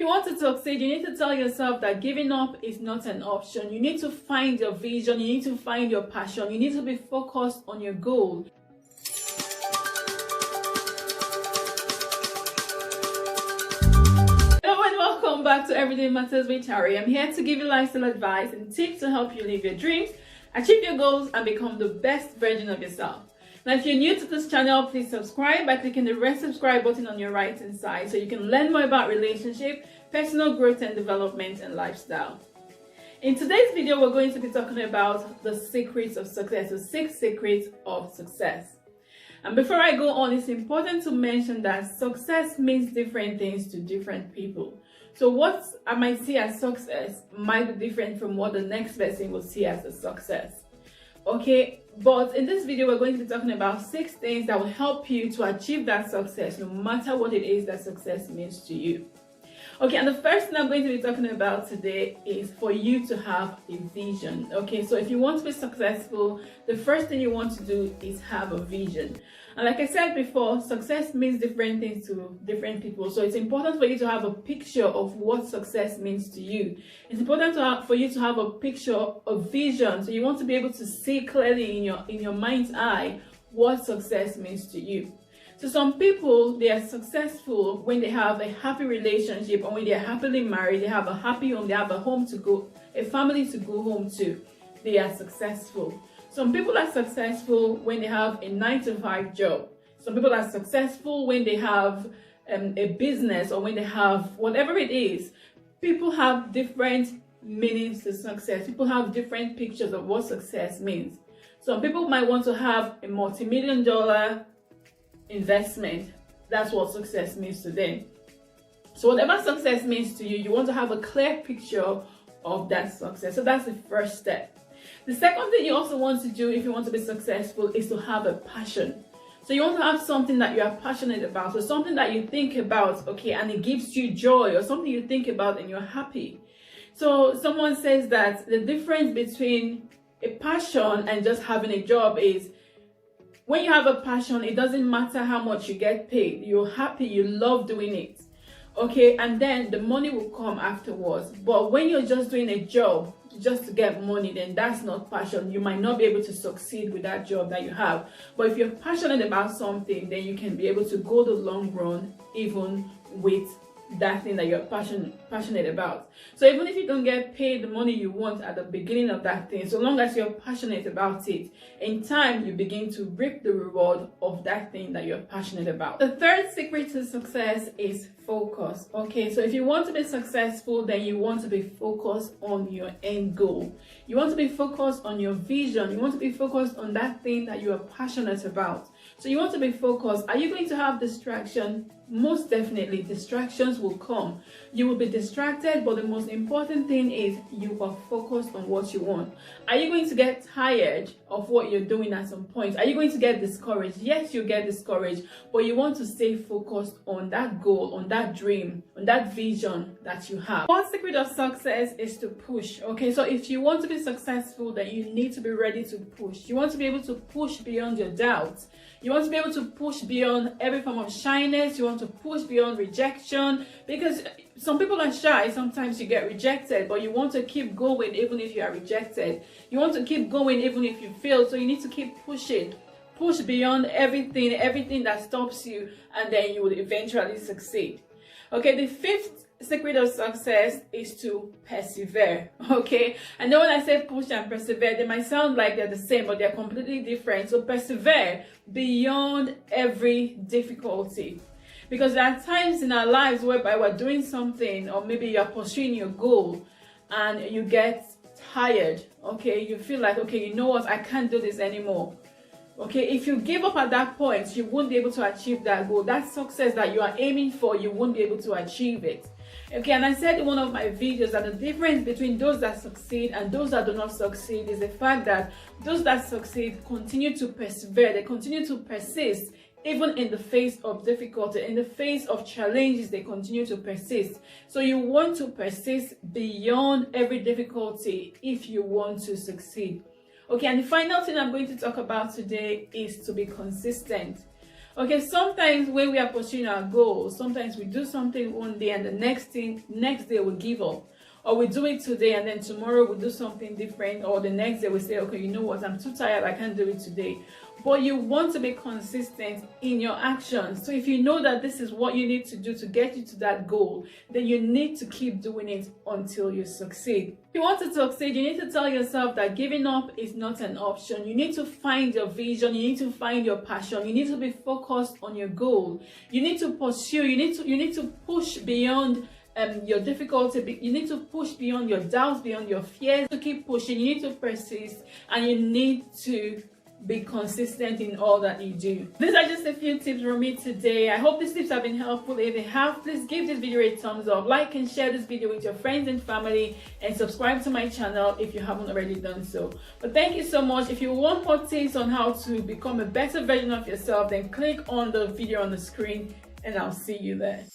If you want to succeed, you need to tell yourself that giving up is not an option. You need to find your vision, you need to find your passion, you need to be focused on your goal. Hello and welcome back to Everyday Matters with Harry. I'm here to give you lifestyle advice and tips to help you live your dreams, achieve your goals, and become the best version of yourself. Now, if you're new to this channel, please subscribe by clicking the red subscribe button on your right hand side so you can learn more about relationship, personal growth and development, and lifestyle. In today's video, we're going to be talking about the secrets of success, the 6 secrets of success. And before I go on, it's important to mention that success means different things to different people. So what I might see as success might be different from what the next person will see as a success. Okay, but in this video, we're going to be talking about 6 things that will help you to achieve that success, no matter what it is that success means to you. Okay, and the first thing I'm going to be talking about today is for you to have a vision. Okay, so if you want to be successful, the first thing you want to do is have a vision. And like I said before, success means different things to different people. So it's important for you to have a picture of what success means to you. It's important for you to have a picture, a vision. So you want to be able to see clearly in your mind's eye what success means to you. So some people, they are successful when they have a happy relationship, or when they are happily married, they have a happy home, they have a home to go, a family to go home to. They are successful. Some people are successful when they have a 9-to-5 job. Some people are successful when they have a business, or when they have whatever it is. People have different meanings to success. People have different pictures of what success means. Some people might want to have a multi-million-dollar investment. That's what success means to them. So whatever success means to you, you want to have a clear picture of that success. So that's the first step. The second thing you also want to do if you want to be successful is to have a passion. So you want to have something that you are passionate about, or something that you think about, okay, and it gives you joy, or something you think about and you're happy. So someone says that the difference between a passion and just having a job is, when you have a passion, it doesn't matter how much you get paid. You're happy, you love doing it. Okay, and then the money will come afterwards. But when you're just doing a job just to get money, then that's not passion. You might not be able to succeed with that job that you have. But if you're passionate about something, then you can be able to go the long run even with that thing that you're passionate about. So even if you don't get paid the money you want at the beginning of that thing, so long as you're passionate about it, in time you begin to reap the reward of that thing that you're passionate about. The third secret to success is focus. Okay, so if you want to be successful, then you want to be focused on your end goal. You want to be focused on your vision. You want to be focused on that thing that you are passionate about. So you want to be focused. Are you going to have distraction? Most definitely, distractions will come. You will be distracted, but the most important thing is you are focused on what you want. Are you going to get tired of what you're doing at some point? Are you going to get discouraged? Yes, you get discouraged, but you want to stay focused on that goal, on that dream, on that vision that you have. One secret of success is to push. Okay, so if you want to be successful, then you need to be ready to push. You want to be able to push beyond your doubts. You want to be able to push beyond every form of shyness. You want to push beyond rejection, because some people are shy. Sometimes you get rejected, but you want to keep going even if you are rejected. You want to keep going even if you fail. So you need to keep pushing. Push beyond everything that stops you, and then you will eventually succeed. Okay, the fifth secret of success is to persevere. Okay, I know when I say push and persevere, they might sound like they're the same, but they're completely different. So persevere beyond every difficulty, because there are times in our lives whereby we're doing something, or maybe you're pursuing your goal and you get tired. Okay, you feel like, okay, you know what, I can't do this anymore. Okay, if you give up at that point, you won't be able to achieve that goal. That success that you are aiming for, you won't be able to achieve it. Okay, and I said in one of my videos that the difference between those that succeed and those that do not succeed is the fact that those that succeed continue to persevere. They continue to persist even in the face of difficulty, in the face of challenges. They continue to persist. So you want to persist beyond every difficulty if you want to succeed. Okay, and the final thing I'm going to talk about today is to be consistent. Okay, sometimes when we are pursuing our goals, sometimes we do something one day and the next day we give up. Or we do it today and then tomorrow we do something different, or the next day we say, okay, you know what, I'm too tired, I can't do it today. But you want to be consistent in your actions. So if you know that this is what you need to do to get you to that goal, then you need to keep doing it until you succeed. If you want to succeed, you need to tell yourself that giving up is not an option. You need to find your vision, you need to find your passion, you need to be focused on your goal. You need to pursue, you need to push beyond your difficulty. You need to push beyond your doubts, beyond your fears, to keep pushing. You need to persist, and you need to be consistent in all that you do. These are just a few tips from me today. I hope these tips have been helpful. If they have, please give this video a thumbs up, like and share this video with your friends and family, and subscribe to my channel if you haven't already done so. But thank you so much. If you want more tips on how to become a better version of yourself, then click on the video on the screen and I'll see you there.